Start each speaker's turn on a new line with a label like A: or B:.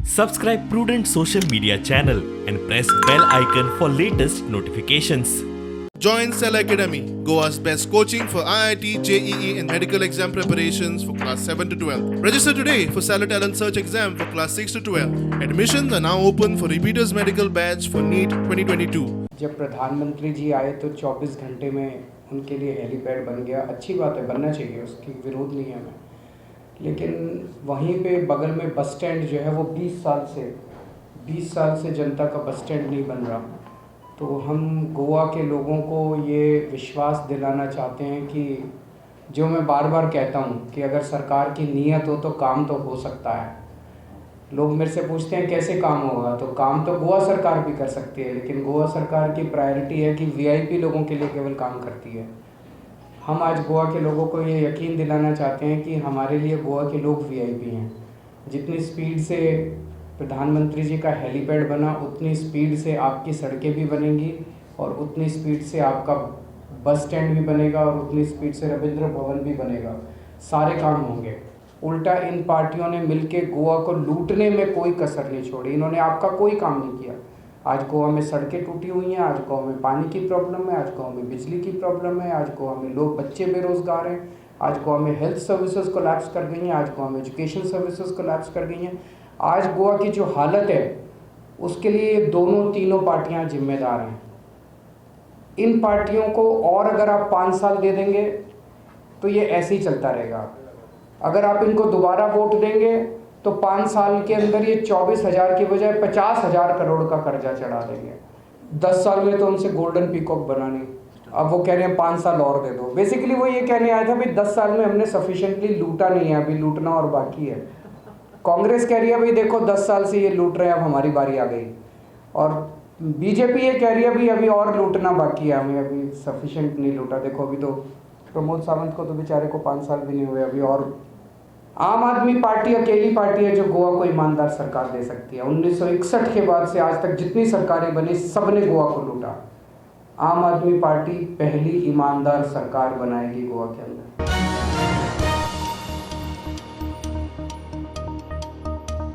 A: Subscribe Prudent Social Media channel and press bell icon for latest notifications.
B: Join Cell Academy, Goa's best coaching for IIT, JEE and medical exam preparations for class 7 to 12. Register today for Cell Talent Search exam for class 6 to 12. Admissions are now open for repeaters medical batch for NEET 2022.
C: जब प्रधानमंत्री जी आए तो 24 घंटे में उनके लिए helipad बन गया। अच्छी बात है, बनना चाहिए, उसकी विरोध नहीं है हमें। लेकिन वहीं पे बगल में बस स्टैंड जो है वो 20 साल से जनता का बस स्टैंड नहीं बन रहा। तो हम गोवा के लोगों को ये विश्वास दिलाना चाहते हैं कि जो मैं बार बार कहता हूँ कि अगर सरकार की नीयत हो तो काम तो हो सकता है। लोग मेरे से पूछते हैं कैसे काम होगा, तो काम तो गोवा सरकार भी कर सकती है, लेकिन गोवा सरकार की प्रायोरिटी है कि वीआईपी लोगों के लिए केवल काम करती है। हम आज गोवा के लोगों को ये यकीन दिलाना चाहते हैं कि हमारे लिए गोवा के लोग वीआईपी हैं। जितनी स्पीड से प्रधानमंत्री जी का हेलीपैड बना, उतनी स्पीड से आपकी सड़कें भी बनेंगी और उतनी स्पीड से आपका बस स्टैंड भी बनेगा और उतनी स्पीड से रविंद्र भवन भी बनेगा। सारे काम होंगे। उल्टा इन पार्टियों ने मिलके गोवा को लूटने में कोई कसर नहीं छोड़ी। इन्होंने आपका कोई काम नहीं किया। आज गोवा में सड़कें टूटी हुई हैं, आज गोवा में पानी की प्रॉब्लम है, आज गोवा में बिजली की प्रॉब्लम है, आज गोवा में लोग बच्चे बेरोजगार हैं, आज गोवा में हेल्थ सर्विसेज कोलैप्स कर गई हैं, आज गोवा में एजुकेशन सर्विसेज कोलैप्स कर गई हैं। आज गोवा की जो हालत है उसके लिए तीनों पार्टियां जिम्मेदार हैं। इन पार्टियों को और अगर आप 5 साल दे देंगे तो ये ऐसे ही चलता रहेगा। अगर आप इनको दोबारा वोट देंगे तो 5 साल के अंदर ये 24,000 की बजाय 50,000 करोड़ का कर्जा चढ़ा देंगे। 10 साल में तो उनसे गोल्डन पीकॉक बनानी, अब वो कह रहे हैं 5 साल और दे दो। बेसिकली वो ये कहने आया था भाई 10 साल में हमने सफिशिएंटली लूटा नहीं है, अभी लूटना और बाकी है। कांग्रेस कह रही है भाई देखो 10 साल से ये लूट रहे हैं, अब हमारी बारी आ गई। और बीजेपी ये कह रही है भाई अभी और लूटना बाकी है, हमें अभी सफिशिएंट नहीं लूटा। देखो अभी तो प्रमोद सावंत को तो बेचारे को 5 साल भी नहीं हुए अभी। और आम आदमी पार्टी अकेली पार्टी है जो गोवा को ईमानदार सरकार दे सकती है। 1961 के बाद से आज तक जितनी सरकारें बनी सबने गोवा को लूटा। आम आदमी पार्टी पहली ईमानदार सरकार बनाएगी गोवा के अंदर।